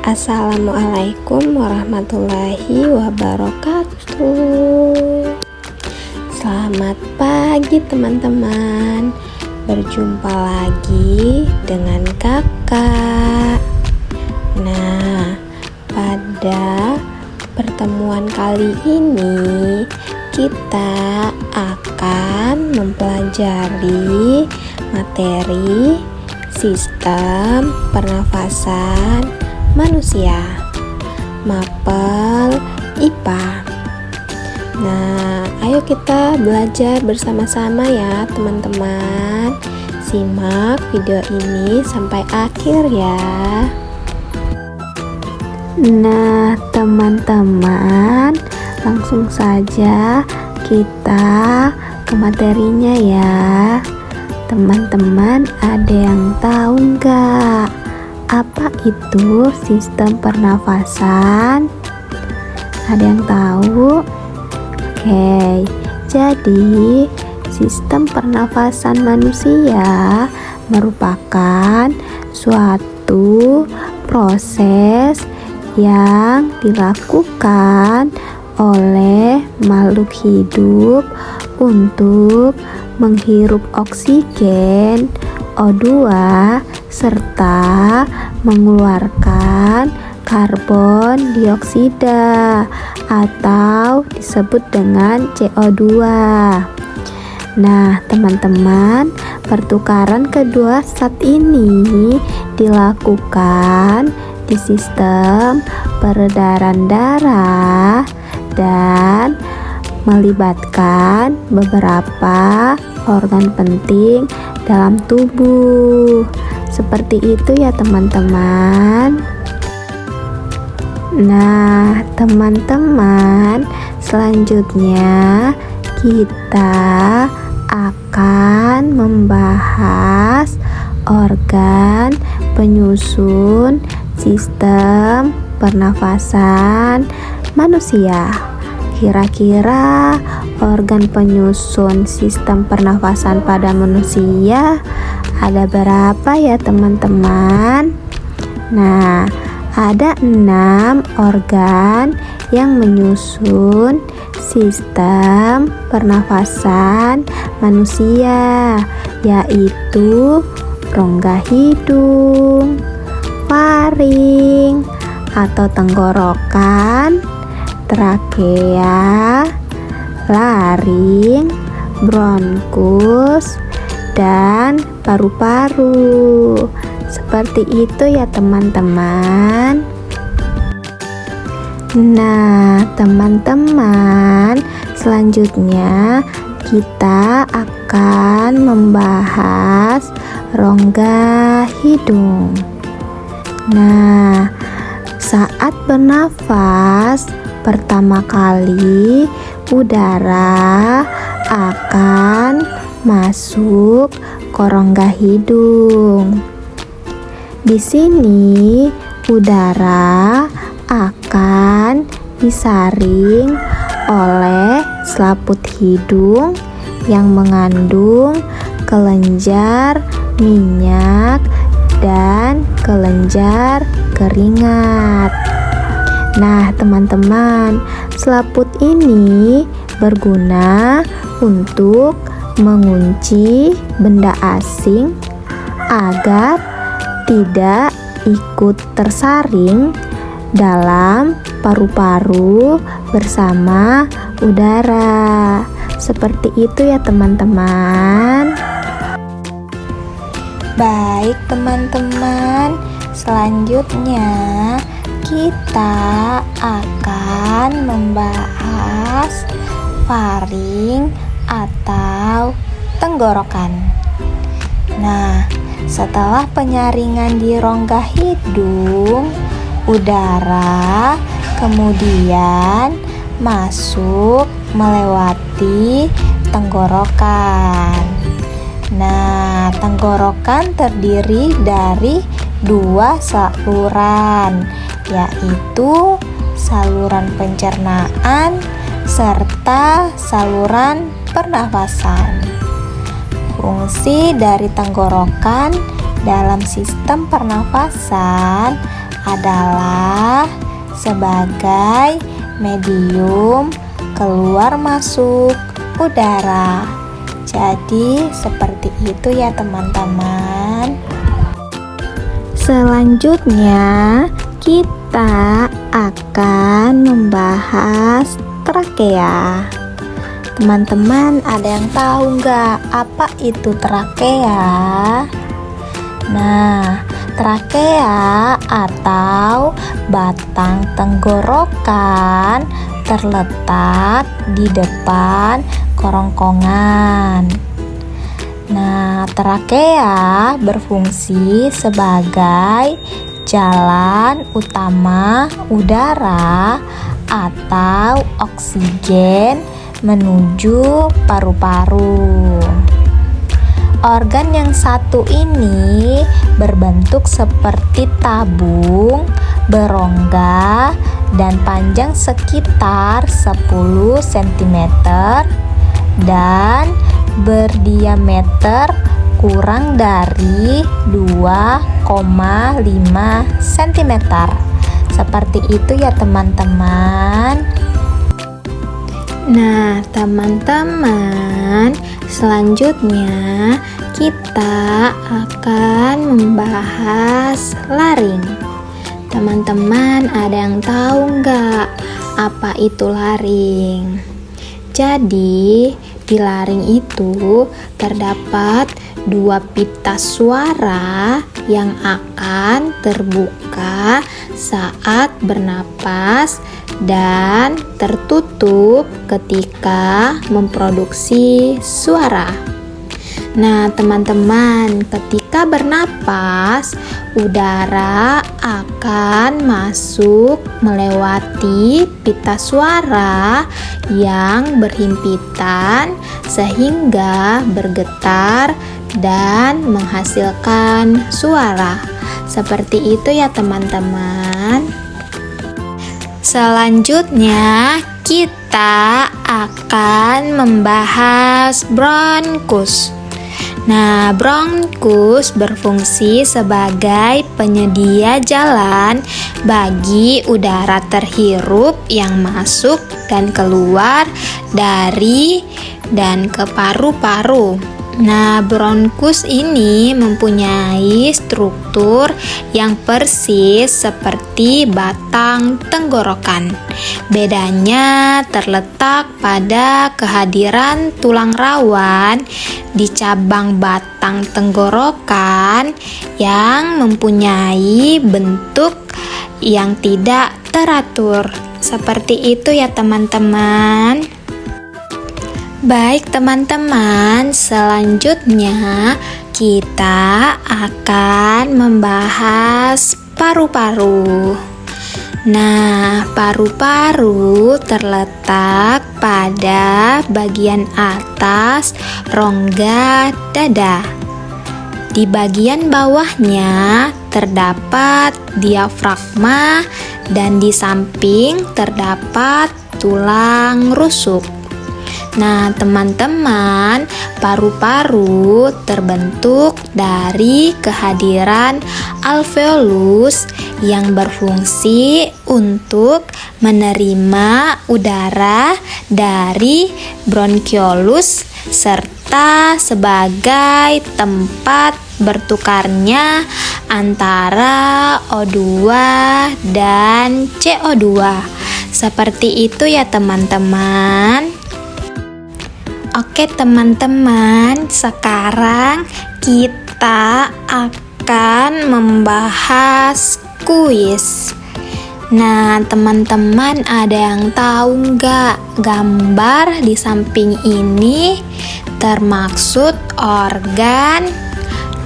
Assalamualaikum warahmatullahi wabarakatuh. Selamat pagi teman-teman. Berjumpa lagi dengan kakak. Nah, pada pertemuan kali ini kita akan mempelajari materi sistem pernafasan manusia, mapel IPA. Nah, ayo kita belajar bersama-sama ya teman-teman. Simak video ini sampai akhir ya. Nah, teman-teman, langsung saja kita ke materinya ya. Teman-teman, ada yang tahu nggak apa itu sistem pernafasan? Ada yang tahu? Oke, jadi sistem pernafasan manusia merupakan suatu proses yang dilakukan oleh makhluk hidup untuk menghirup oksigen, O2, serta mengeluarkan karbon dioksida atau disebut dengan CO2. Nah, teman-teman, pertukaran kedua zat ini dilakukan di sistem peredaran darah dan melibatkan beberapa organ penting dalam tubuh. Seperti itu ya teman-teman. Nah, teman-teman, selanjutnya kita akan membahas organ penyusun sistem pernafasan manusia. Kira-kira organ penyusun sistem pernafasan pada manusia ada berapa ya teman-teman? Nah, ada 6 organ yang menyusun sistem pernafasan manusia, yaitu rongga hidung, faring atau tenggorokan, trakea, laring, bronkus, dan paru-paru. Seperti itu ya teman-teman. Nah, teman-teman, selanjutnya kita akan membahas rongga hidung. Nah, saat bernafas pertama kali udara akan masuk ke rongga hidung. Di sini udara akan disaring oleh selaput hidung yang mengandung kelenjar minyak dan kelenjar keringat. Nah, teman-teman, selaput ini berguna untuk mengunci benda asing agar tidak ikut tersaring dalam paru-paru bersama udara. Seperti itu ya teman-teman. Baik teman-teman, selanjutnya kita akan membahas faring atau tenggorokan. Nah, setelah penyaringan di rongga hidung, udara kemudian masuk melewati tenggorokan. Nah, tenggorokan terdiri dari 2 saluran, yaitu saluran pencernaan serta saluran pernafasan. Fungsi dari tenggorokan dalam sistem pernafasan adalah sebagai medium keluar masuk udara. Jadi seperti itu ya teman-teman. Selanjutnya kita akan membahas trakea. Teman-teman, ada yang tahu nggak apa itu trakea? Nah, trakea atau batang tenggorokan terletak di depan kerongkongan. Nah, trakea berfungsi sebagai jalan utama udara atau oksigen menuju paru-paru. Organ yang satu ini berbentuk seperti tabung, berongga, dan panjang sekitar 10 cm dan berdiameter kurang dari 2,5 cm. Seperti itu ya teman-teman. Nah, teman-teman, selanjutnya kita akan membahas laring. Teman-teman, ada yang tahu nggak apa itu laring? Jadi, di laring itu terdapat dua pita suara yang akan terbuka saat bernapas dan tertutup ketika memproduksi suara. Nah, teman-teman, ketika bernapas, udara akan masuk melewati pita suara yang berhimpitan sehingga bergetar dan menghasilkan suara. Seperti itu ya teman-teman. Selanjutnya kita akan membahas bronkus. Nah, bronkus berfungsi sebagai penyedia jalan bagi udara terhirup yang masuk dan keluar dari dan ke paru-paru. Nah, bronkus ini mempunyai struktur yang persis seperti batang tenggorokan. Bedanya terletak pada kehadiran tulang rawan di cabang batang tenggorokan yang mempunyai bentuk yang tidak teratur. Seperti itu ya teman-teman. Baik teman-teman, selanjutnya kita akan membahas paru-paru. Nah, paru-paru terletak pada bagian atas rongga dada. Di bagian bawahnya terdapat diafragma dan di samping terdapat tulang rusuk. Nah, teman-teman, paru-paru terbentuk dari kehadiran alveolus yang berfungsi untuk menerima udara dari bronkiolus serta sebagai tempat bertukarnya antara O2 dan CO2. Seperti itu ya teman-teman. Oke teman-teman, sekarang kita akan membahas kuis. Nah, teman-teman ada yang tahu nggak gambar di samping ini termaksud organ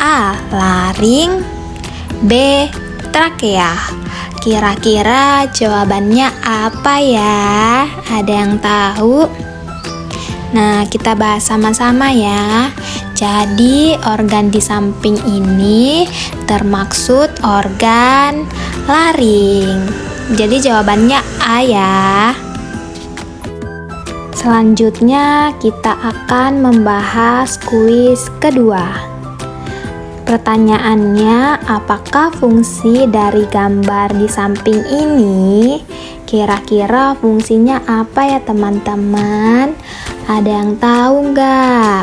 A. Laring, B. Trakea. Kira-kira jawabannya apa ya? Ada yang tahu? Nah, kita bahas sama-sama ya. Jadi, organ di samping ini termaksud organ laring. Jadi, jawabannya A ya. Selanjutnya, kita akan membahas kuis kedua. Pertanyaannya, apakah fungsi dari gambar di samping ini? Kira-kira fungsinya apa ya teman-teman? Ada yang tahu nggak?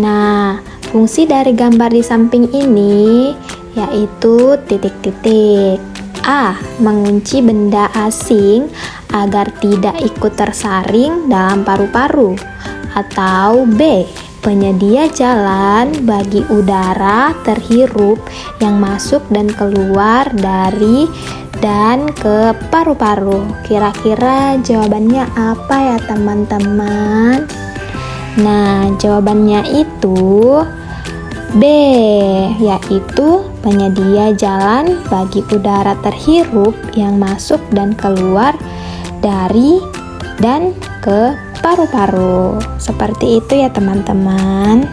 Nah, fungsi dari gambar di samping ini yaitu titik-titik. A. Mengunci benda asing agar tidak ikut tersaring dalam paru-paru. Atau B. Penyedia jalan bagi udara terhirup yang masuk dan keluar dari dan ke paru-paru. Kira-kira jawabannya apa ya teman-teman? Nah, jawabannya itu B, yaitu penyedia jalan bagi udara terhirup yang masuk dan keluar dari dan ke paru-paru. Seperti itu ya teman-teman.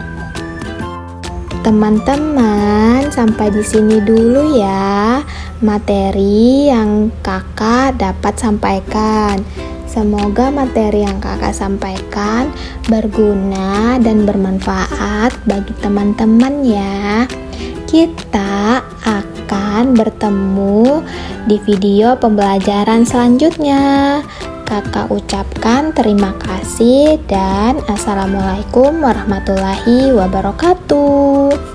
Teman-teman, sampai di sini dulu ya materi yang kakak dapat sampaikan. Semoga materi yang kakak sampaikan berguna dan bermanfaat bagi teman-teman ya. Kita akan bertemu di video pembelajaran selanjutnya. Kakak ucapkan terima kasih dan assalamualaikum warahmatullahi wabarakatuh.